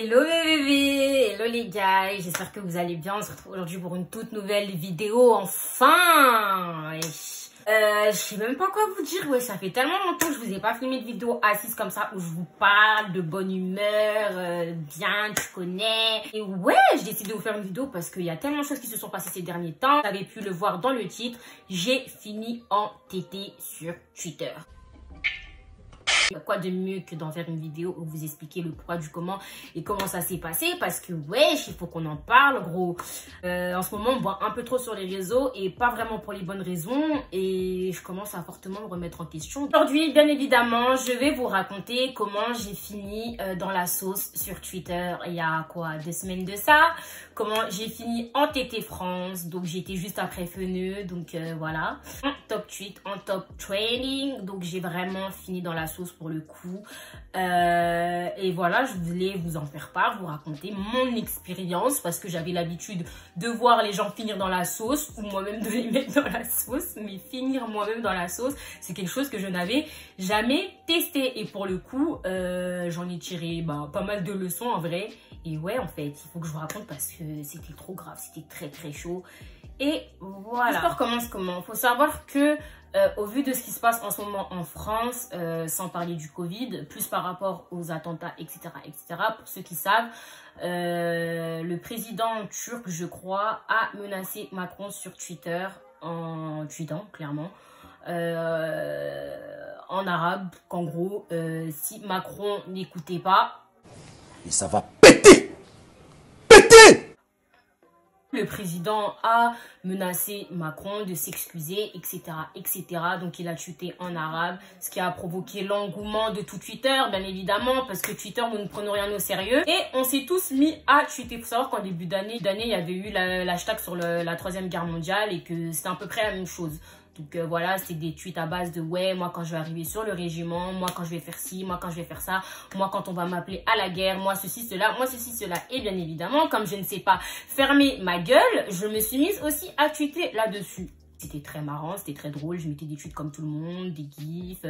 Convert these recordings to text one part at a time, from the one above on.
Hello mes bébés, hello les gars, j'espère que vous allez bien. On se retrouve aujourd'hui pour une toute nouvelle vidéo, enfin. Je sais même pas quoi vous dire, ouais, ça fait tellement longtemps que je vous ai pas filmé de vidéo assise comme ça où je vous parle de bonne humeur, bien, tu connais. Et ouais, j'ai décidé de vous faire une vidéo parce qu'il y a tellement de choses qui se sont passées ces derniers temps. Vous avez pu le voir dans le titre, j'ai fini en tété sur Twitter. Quoi de mieux que d'en faire une vidéo où vous expliquez le pourquoi du comment et comment ça s'est passé, parce que wesh, il faut qu'on en parle gros. En ce moment on voit un peu trop sur les réseaux et pas vraiment pour les bonnes raisons et je commence à fortement me remettre en question. Aujourd'hui bien évidemment je vais vous raconter comment j'ai fini dans la sauce sur Twitter il y a quoi 2 semaines de ça, comment j'ai fini en TT France, donc j'étais juste après Feneux, donc voilà, en top tweet, en top training, donc j'ai vraiment fini dans la sauce pour le coup. Et voilà, je voulais vous en faire part, vous raconter mon expérience parce que j'avais l'habitude de voir les gens finir dans la sauce ou moi-même de les mettre dans la sauce, mais finir moi-même dans la sauce, c'est quelque chose que je n'avais jamais testé et pour le coup, j'en ai tiré pas mal de leçons en vrai. Et ouais, en fait, il faut que je vous raconte parce que c'était trop grave, c'était très chaud. Et voilà. L'histoire commence comment? Faut savoir que au vu de ce qui se passe en ce moment en France, sans parler du Covid, plus par rapport aux attentats, etc., pour ceux qui savent, le président turc, je crois, a menacé Macron sur Twitter en tweetant, clairement, en arabe, qu'en gros, si Macron n'écoutait pas, et ça va péter. Le président a menacé Macron de s'excuser, etc., Donc, il a tweeté en arabe, ce qui a provoqué l'engouement de tout Twitter, bien évidemment, parce que Twitter, nous ne prenons rien au sérieux. Et on s'est tous mis à tweeter. Il faut savoir qu'en début d'année, il y avait eu l'hashtag sur la 3e guerre mondiale et que c'était à peu près la même chose. Donc voilà, c'est des tweets à base de ouais, moi quand je vais arriver sur le régiment, moi quand je vais faire ci, moi quand je vais faire ça, moi quand on va m'appeler à la guerre, moi ceci, cela, moi ceci, cela. Et bien évidemment, comme je ne sais pas fermer ma gueule, je me suis mise aussi à tweeter là-dessus. C'était très marrant, c'était très drôle, je mettais des tweets comme tout le monde, des gifs,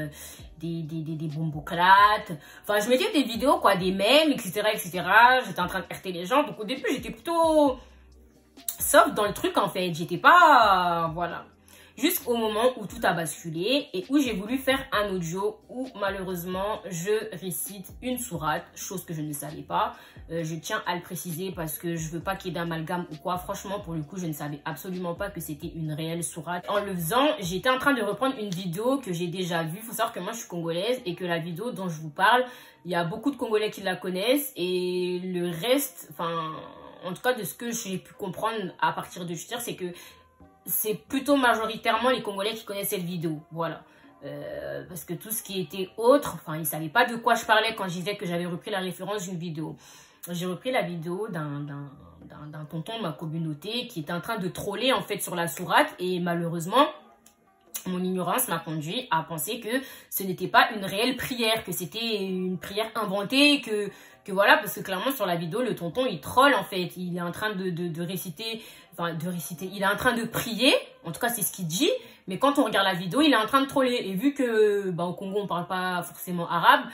des bomboclates. Enfin, je mettais des vidéos, quoi, des mèmes, etc. J'étais en train de RT les gens, donc au début, j'étais plutôt soft dans le truc, en fait. J'étais pas... voilà. Jusqu'au moment où tout a basculé et où j'ai voulu faire un audio où malheureusement je récite une sourate, chose que je ne savais pas. Je tiens à le préciser parce que je veux pas qu'il y ait d'amalgame ou quoi. Franchement, pour le coup, je ne savais absolument pas que c'était une réelle sourate. En le faisant, j'étais en train de reprendre une vidéo que j'ai déjà vue. Il faut savoir que moi je suis congolaise et que la vidéo dont je vous parle, il y a beaucoup de Congolais qui la connaissent et le reste, enfin, en tout cas de ce que j'ai pu comprendre à partir de Twitter, c'est que c'est plutôt majoritairement les Congolais qui connaissent cette vidéo, voilà. Parce que tout ce qui était autre, enfin, ils ne savaient pas de quoi je parlais quand je disais que j'avais repris la référence d'une vidéo. J'ai repris la vidéo d'un tonton de ma communauté qui était en train de troller en fait sur la sourate et malheureusement, mon ignorance m'a conduit à penser que ce n'était pas une réelle prière, que c'était une prière inventée, que voilà, parce que clairement sur la vidéo, le tonton il troll en fait, il est en train de réciter, il est en train de prier, en tout cas c'est ce qu'il dit, mais quand on regarde la vidéo, il est en train de troller, et vu que au Congo on parle pas forcément arabe,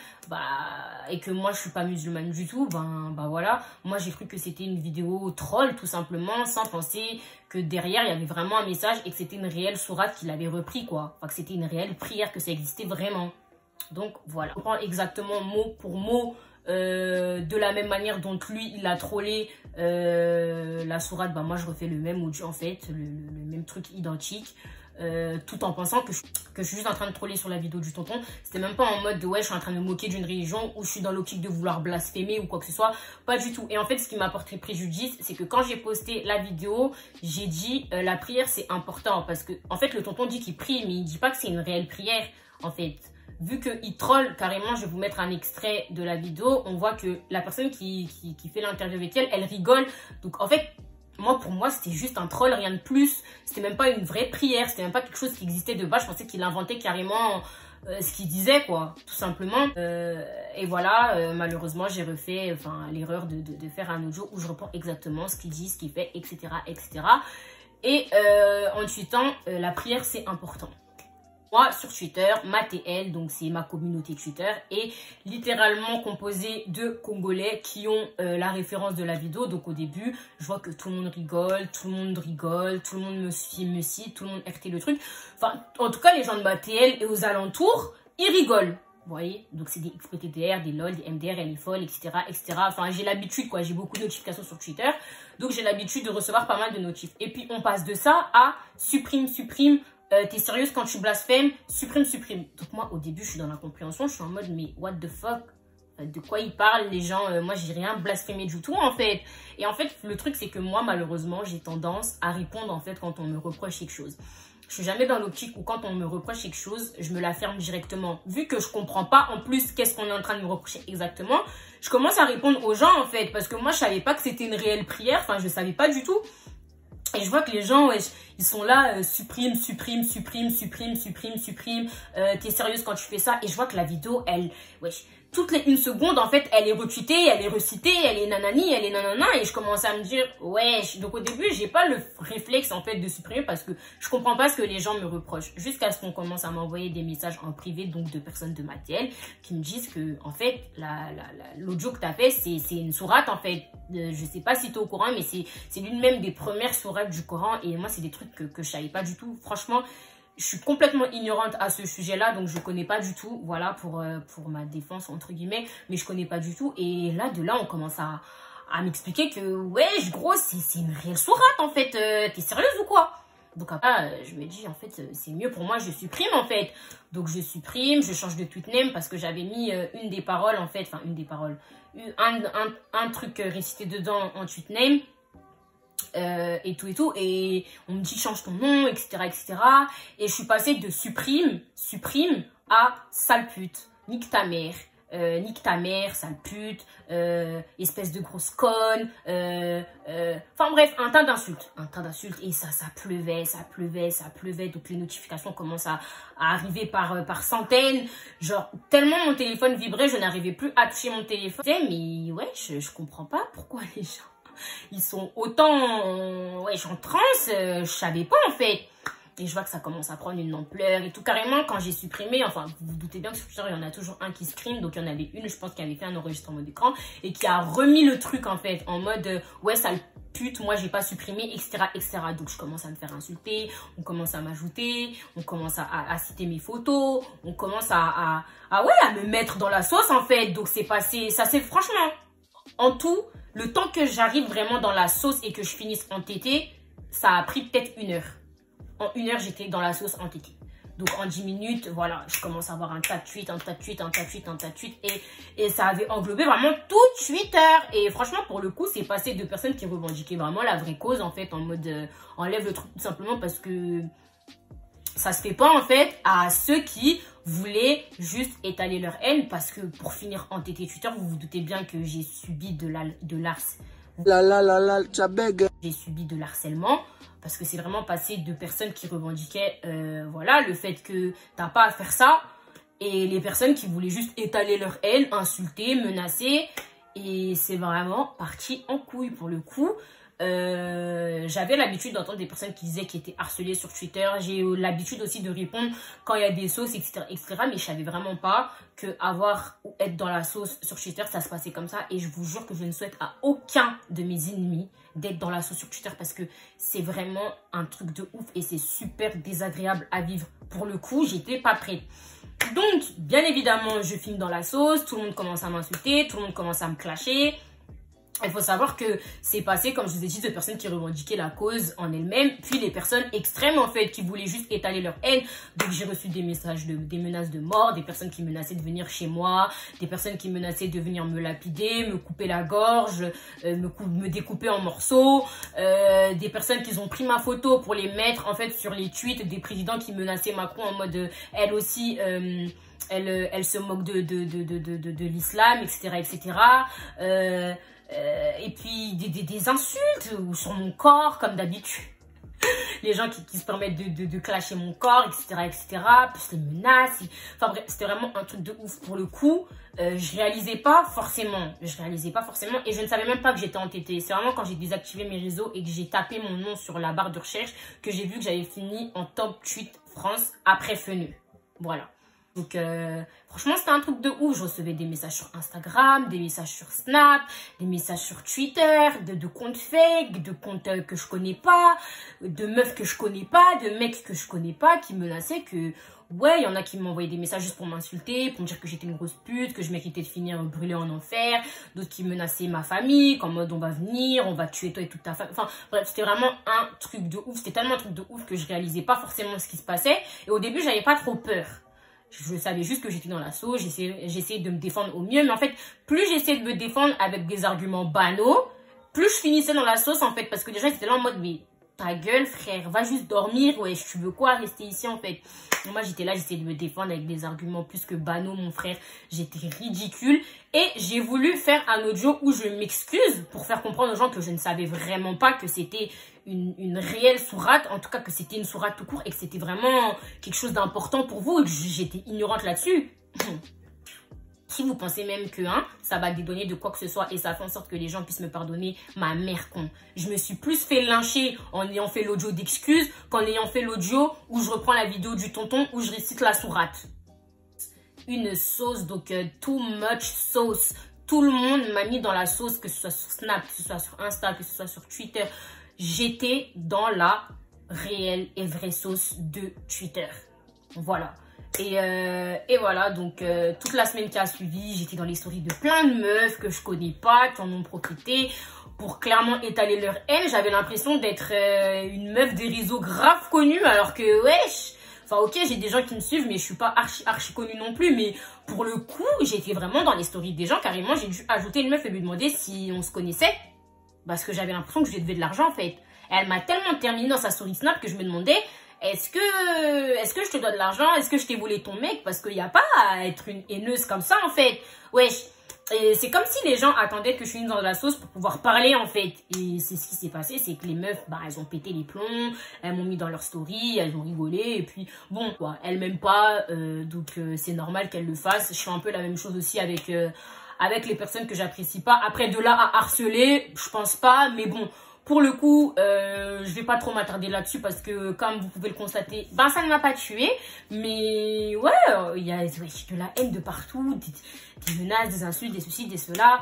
et que moi je suis pas musulmane du tout, voilà, moi j'ai cru que c'était une vidéo troll tout simplement, sans penser que derrière il y avait vraiment un message et que c'était une réelle sourate qu'il avait repris quoi, enfin que c'était une réelle prière, que ça existait vraiment. Donc voilà, on prend exactement mot pour mot de la même manière dont lui il a trollé la sourate, moi je refais le même audio en fait, le même truc identique, tout en pensant que je suis juste en train de troller sur la vidéo du tonton. C'était même pas en mode de ouais je suis en train de me moquer d'une religion ou je suis dans l'optique de vouloir blasphémer ou quoi que ce soit, pas du tout. Et en fait ce qui m'a porté préjudice, c'est que quand j'ai posté la vidéo, j'ai dit la prière c'est important, parce que en fait le tonton dit qu'il prie mais il dit pas que c'est une réelle prière en fait. Vu qu'il troll carrément, je vais vous mettre un extrait de la vidéo, on voit que la personne qui fait l'interview avec elle rigole. Donc en fait, pour moi, c'était juste un troll, rien de plus. C'était même pas une vraie prière, c'était même pas quelque chose qui existait de base. Je pensais qu'il inventait carrément ce qu'il disait, quoi, tout simplement. Et voilà, malheureusement, j'ai refait l'erreur de faire un audio où je reprends exactement ce qu'il dit, ce qu'il fait, etc. Et en tweetant, la prière, c'est important. Moi, sur Twitter, ma TL, donc c'est ma communauté Twitter, est littéralement composée de Congolais qui ont la référence de la vidéo. Donc au début, je vois que tout le monde rigole, tout le monde me cite, tout le monde RT le truc. Enfin, en tout cas, les gens de ma TL et aux alentours, ils rigolent. Vous voyez, donc c'est des XPTDR, des LOL, des MDR, LFOL, etc., etc. Enfin, j'ai l'habitude, quoi. J'ai beaucoup de notifications sur Twitter. Donc, j'ai l'habitude de recevoir pas mal de notifs. Et puis, on passe de ça à supprime. T'es sérieuse quand tu blasphèmes? Supprime. Donc, moi, au début, je suis dans la compréhension. Je suis en mode, mais what the fuck? De quoi ils parlent, les gens? Moi, j'ai rien blasphémé du tout, en fait. Et en fait, le truc, c'est que moi, malheureusement, j'ai tendance à répondre, en fait, quand on me reproche quelque chose. Je suis jamais dans l'optique où quand on me reproche quelque chose, je me la ferme directement. Vu que je comprends pas en plus qu'est-ce qu'on est en train de me reprocher exactement, je commence à répondre aux gens en fait. Parce que moi, je savais pas que c'était une réelle prière. Enfin, je savais pas du tout. Et je vois que les gens, ouais, ils sont là, supprime. T'es sérieuse quand tu fais ça? Et je vois que la vidéo, elle, wesh, toutes les 1 seconde, en fait, elle est retweetée, elle est recitée, elle est nanani, elle est nanana. Et je commence à me dire, wesh. Donc au début, j'ai pas le réflexe, en fait, de supprimer parce que je comprends pas ce que les gens me reprochent. Jusqu'à ce qu'on commence à m'envoyer des messages en privé, donc de personnes de ma TL, qui me disent que, en fait, l'audio que t'as fait, c'est une sourate, en fait. Je sais pas si t'es au courant, mais c'est l'une même des premières sourates du Coran. Et moi, c'est des trucs que je savais pas du tout. Franchement, je suis complètement ignorante à ce sujet-là, donc je connais pas du tout, voilà, pour ma défense, entre guillemets, mais je connais pas du tout. Et là, de là, on commence à m'expliquer que, ouais, gros, c'est une réelle sourate, en fait. T'es sérieuse ou quoi? Donc après, je me dis, en fait, c'est mieux pour moi, je supprime, en fait. Donc je supprime, je change de tweet name parce que j'avais mis une des paroles, en fait, enfin, une des paroles, un truc récité dedans en tweet name. Et tout, et on me dit change ton nom, etc. Et je suis passée de supprime à sale pute, nique ta mère, sale pute, espèce de grosse conne, enfin bref, un tas d'insultes, et ça pleuvait, donc les notifications commencent à arriver par centaines, genre tellement mon téléphone vibrait, je n'arrivais plus à toucher mon téléphone, mais ouais, je comprends pas pourquoi les gens ils sont autant, ouais, en transe, je savais pas en fait. Et je vois que ça commence à prendre une ampleur et tout. Carrément, quand j'ai supprimé, enfin, vous vous doutez bien que sur Twitter, il y en a toujours un qui scream. Donc, il y en avait une, je pense, qui avait fait un enregistrement d'écran et qui a remis le truc en fait, en mode, ouais, sale pute, moi, j'ai pas supprimé, etc. Donc, je commence à me faire insulter, on commence à m'ajouter, on commence à citer mes photos, on commence à me mettre dans la sauce en fait. Donc, c'est passé, ça c'est franchement, en tout, le temps que j'arrive vraiment dans la sauce et que je finisse entêtée, ça a pris peut-être 1 heure. En 1 heure, j'étais dans la sauce entêtée. Donc en 10 minutes, voilà, je commence à avoir un tas de tweets, et ça avait englobé vraiment tout Twitter. Et franchement, pour le coup, c'est passé de personnes qui revendiquaient vraiment la vraie cause, en fait, en mode enlève le truc tout simplement parce que ça se fait pas, en fait, à ceux qui voulaient juste étaler leur haine, parce que pour finir entêté Twitter, vous vous doutez bien que j'ai subi j'ai subi de l'harcèlement, parce que c'est vraiment passé de personnes qui revendiquaient voilà, le fait que t'as pas à faire ça, et les personnes qui voulaient juste étaler leur haine, insulter, menacer, et c'est vraiment parti en couille pour le coup. J'avais l'habitude d'entendre des personnes qui disaient qu'ils étaient harcelées sur Twitter. J'ai eu l'habitude aussi de répondre quand il y a des sauces, etc. Mais je savais vraiment pas que avoir ou être dans la sauce sur Twitter, ça se passait comme ça. Et je vous jure que je ne souhaite à aucun de mes ennemis d'être dans la sauce sur Twitter parce que c'est vraiment un truc de ouf et c'est super désagréable à vivre. Pour le coup, j'étais pas prête. Donc, bien évidemment, je filme dans la sauce. Tout le monde commence à m'insulter, tout le monde commence à me clasher. Il faut savoir que c'est passé, comme je vous ai dit, de personnes qui revendiquaient la cause en elles-mêmes, puis les personnes extrêmes, en fait, qui voulaient juste étaler leur haine. Donc, j'ai reçu des messages, des menaces de mort, des personnes qui menaçaient de venir chez moi, des personnes qui menaçaient de venir me lapider, me couper la gorge, me découper en morceaux, des personnes qui ont pris ma photo pour les mettre, en fait, sur les tweets des présidents qui menaçaient Macron en mode, elle aussi, elle se moque de l'islam, etc. Et puis des insultes sur mon corps comme d'habitude. les gens qui se permettent de clasher mon corps, etc., etc., plus les menaces. Enfin bref, c'était vraiment un truc de ouf. Pour le coup, je réalisais pas forcément. Et je ne savais même pas que j'étais entêtée. C'est vraiment quand j'ai désactivé mes réseaux et que j'ai tapé mon nom sur la barre de recherche que j'ai vu que j'avais fini en top tweet France après Fenu. Voilà. Donc, franchement, c'était un truc de ouf. Je recevais des messages sur Instagram, des messages sur Snap, des messages sur Twitter, de comptes fake, de comptes que je connais pas, de meufs que je connais pas, de mecs que je connais pas, qui menaçaient que... Ouais, il y en a qui m'envoyaient des messages juste pour m'insulter, pour me dire que j'étais une grosse pute, que je méritais de finir brûlée en enfer. D'autres qui menaçaient ma famille, qu'en mode on va venir, on va tuer toi et toute ta famille. Enfin, bref, c'était vraiment un truc de ouf. C'était tellement un truc de ouf que je réalisais pas forcément ce qui se passait. Et au début, j'avais pas trop peur. Je savais juste que j'étais dans la sauce, j'essayais de me défendre au mieux. Mais en fait, plus j'essayais de me défendre avec des arguments banaux, plus je finissais dans la sauce en fait. Parce que les gens étaient là en mode, mais ta gueule frère, va juste dormir, ouais, tu veux quoi rester ici en fait. Et moi j'étais là, j'essayais de me défendre avec des arguments plus que banaux mon frère. J'étais ridicule. Et j'ai voulu faire un audio où je m'excuse pour faire comprendre aux gens que je ne savais vraiment pas que c'était une réelle sourate, en tout cas que c'était une sourate tout court et que c'était vraiment quelque chose d'important pour vous et que j'étais ignorante là-dessus. Si vous pensez même que ça va dédonner de quoi que ce soit et ça fait en sorte que les gens puissent me pardonner, ma mère con. Je me suis plus fait lyncher en ayant fait l'audio d'excuses qu'en ayant fait l'audio où je reprends la vidéo du tonton où je récite la sourate. Une sauce, donc too much sauce. Tout le monde m'a mis dans la sauce, que ce soit sur Snap, que ce soit sur Insta, que ce soit sur Twitter. J'étais dans la réelle et vraie sauce de Twitter. Voilà. Et voilà, donc toute la semaine qui a suivi, j'étais dans les stories de plein de meufs que je connais pas, qui en ont profité pour clairement étaler leur haine. J'avais l'impression d'être une meuf des réseaux grave connue, alors que wesh, enfin ok, j'ai des gens qui me suivent, mais je suis pas archi connue non plus. Mais pour le coup, j'étais vraiment dans les stories des gens. Carrément, j'ai dû ajouter une meuf et lui demander si on se connaissait. Parce que j'avais l'impression que je lui devais de l'argent en fait. Elle m'a tellement terminé dans sa story Snap que je me demandais, est-ce que je te dois de l'argent? Est-ce que je t'ai volé ton mec? Parce qu'il n'y a pas à être une haineuse comme ça en fait. Wesh. Et c'est comme si les gens attendaient que je finisse dans la sauce pour pouvoir parler en fait. Et c'est ce qui s'est passé, c'est que les meufs, bah elles ont pété les plombs, elles m'ont mis dans leur story, elles ont rigolé et puis bon quoi, elles m'aiment pas, donc c'est normal qu'elles le fassent. Je fais un peu la même chose aussi avec les personnes que j'apprécie pas. Après de là à harceler, je pense pas, mais bon. Pour le coup, je vais pas trop m'attarder là-dessus parce que, comme vous pouvez le constater, ben ça ne m'a pas tué. Mais ouais, il y a de la haine de partout, des menaces, des insultes, des ceci, des cela.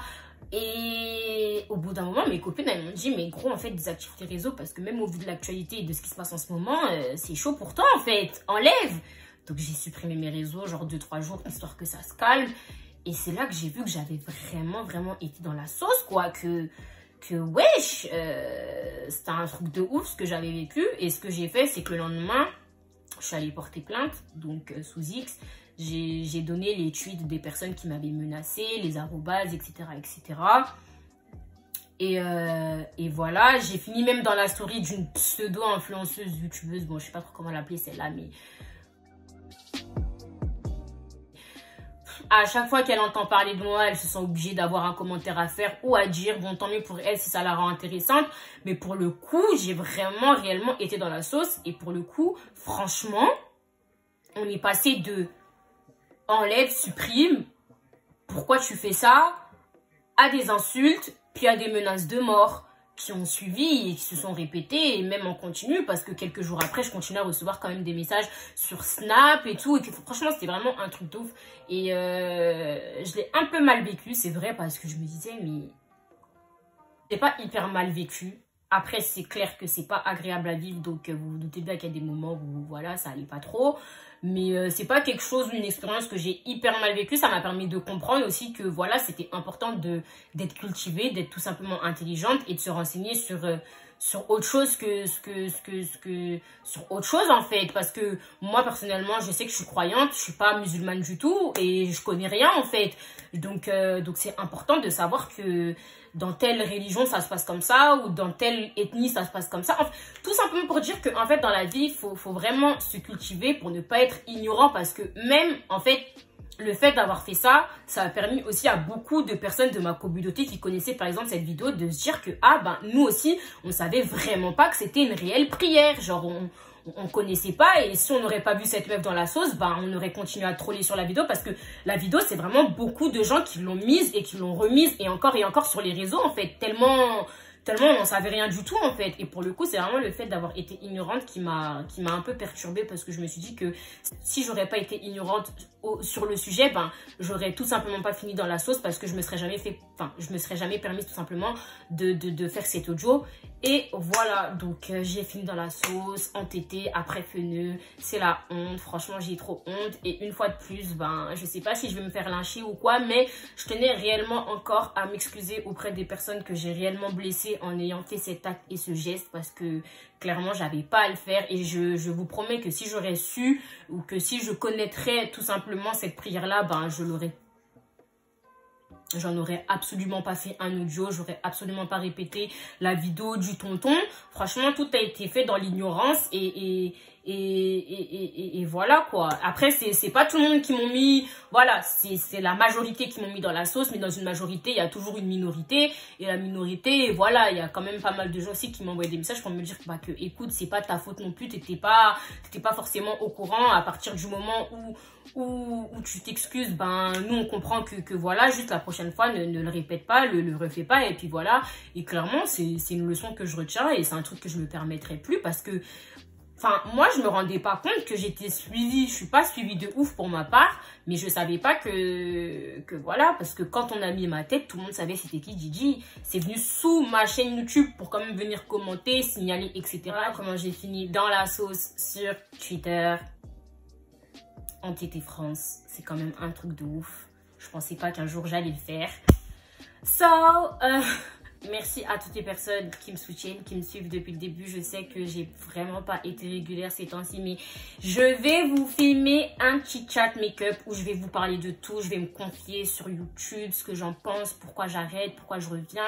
Et au bout d'un moment, mes copines, elles m'ont dit, mais gros, en fait, désactive tes réseaux parce que même au vu de l'actualité et de ce qui se passe en ce moment, c'est chaud pour toi, en fait. Enlève. Donc j'ai supprimé mes réseaux, genre 2-3 jours, histoire que ça se calme. Et c'est là que j'ai vu que j'avais vraiment été dans la sauce, quoi, que wesh, c'était un truc de ouf ce que j'avais vécu. Et ce que j'ai fait, c'est que le lendemain, je suis allée porter plainte, donc sous X, j'ai donné les tweets des personnes qui m'avaient menacé, les arrobases, etc., etc. Et voilà, j'ai fini même dans la story d'une pseudo-influenceuse youtubeuse, bon je sais pas trop comment l'appeler celle-là, mais... À chaque fois qu'elle entend parler de moi, elle se sent obligée d'avoir un commentaire à faire ou à dire. Bon, tant mieux pour elle si ça la rend intéressante. Mais pour le coup, j'ai vraiment réellement été dans la sauce. Et pour le coup, franchement, on est passé de enlève, supprime, pourquoi tu fais ça, à des insultes, puis à des menaces de mort qui ont suivi et qui se sont répétées, et même en continu, parce que quelques jours après, je continue à recevoir quand même des messages sur Snap et tout, et que franchement, c'était vraiment un truc de ouf. Et je l'ai un peu mal vécu, c'est vrai, parce que je me disais, mais c'est pas hyper mal vécu. Après, c'est clair que c'est pas agréable à vivre, donc vous vous doutez bien qu'il y a des moments où, voilà, ça allait pas trop. Mais c'est pas quelque chose, une expérience que j'ai hyper mal vécue. Ça m'a permis de comprendre aussi que, voilà, c'était important d'être cultivée, d'être tout simplement intelligente et de se renseigner sur autre chose sur autre chose, en fait. Parce que moi, personnellement, je sais que je suis croyante, je suis pas musulmane du tout et je connais rien, en fait. Donc c'est important de savoir que dans telle religion, ça se passe comme ça, ou dans telle ethnie, ça se passe comme ça. Enfin, tout simplement pour dire que, en fait, dans la vie, faut vraiment se cultiver pour ne pas être ignorant, parce que même, en fait, le fait d'avoir fait ça, ça a permis aussi à beaucoup de personnes de ma communauté qui connaissaient par exemple cette vidéo de se dire que, ah ben, nous aussi, on savait vraiment pas que c'était une réelle prière. Genre, on connaissait pas, et si on n'aurait pas vu cette meuf dans la sauce, ben, on aurait continué à troller sur la vidéo, parce que la vidéo, c'est vraiment beaucoup de gens qui l'ont mise et qui l'ont remise, et encore sur les réseaux, en fait, tellement on n'en savait rien du tout, en fait. Et pour le coup, c'est vraiment le fait d'avoir été ignorante qui m'a un peu perturbée, parce que je me suis dit que si j'aurais pas été ignorante sur le sujet, ben, j'aurais tout simplement pas fini dans la sauce, parce que je me serais jamais permise tout simplement de faire cet audio. Et voilà, donc j'ai fini dans la sauce, entêtée, après feneux, c'est la honte, franchement j'ai trop honte. Et une fois de plus, ben, je sais pas si je vais me faire lyncher ou quoi, mais je tenais réellement encore à m'excuser auprès des personnes que j'ai réellement blessées en ayant fait cet acte et ce geste, parce que clairement j'avais pas à le faire. Et je vous promets que si j'aurais su, ou que si je connaîtrais tout simplement cette prière là, ben j'en aurais absolument pas fait un audio, j'aurais absolument pas répété la vidéo du tonton. Franchement, tout a été fait dans l'ignorance, et voilà quoi. Après, c'est pas tout le monde qui m'ont mis, voilà, c'est la majorité qui m'ont mis dans la sauce, mais dans une majorité, il y a toujours une minorité, et la minorité, voilà, il y a quand même pas mal de gens aussi qui m'envoyaient des messages pour me dire bah, que écoute, c'est pas ta faute non plus, t'étais pas forcément au courant. À partir du moment où tu t'excuses, ben nous on comprend que voilà, juste la prochaine fois ne le répète pas, le refais pas, et puis voilà. Et clairement c'est une leçon que je retiens, et c'est un truc que je me permettrai plus, parce que enfin, moi, je me rendais pas compte que j'étais suivie. Je suis pas suivie de ouf pour ma part, mais je savais pas que voilà, parce que quand on a mis ma tête, tout le monde savait c'était qui Gigi. C'est venu sous ma chaîne YouTube pour quand même venir commenter, signaler, etc. Comment j'ai fini dans la sauce sur Twitter. Entêtée France, c'est quand même un truc de ouf. Je pensais pas qu'un jour j'allais le faire. Merci à toutes les personnes qui me soutiennent, qui me suivent depuis le début. Je sais que j'ai vraiment pas été régulière ces temps-ci, mais je vais vous filmer un petit chat make-up où je vais vous parler de tout. Je vais me confier sur YouTube, ce que j'en pense, pourquoi j'arrête, pourquoi je reviens,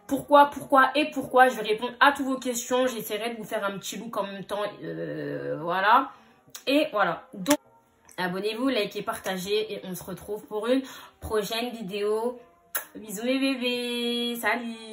pourquoi. Je vais répondre à toutes vos questions. J'essaierai de vous faire un petit look en même temps, voilà. Et voilà, donc abonnez-vous, likez, partagez, et on se retrouve pour une prochaine vidéo. Bisous mes bébés, salut.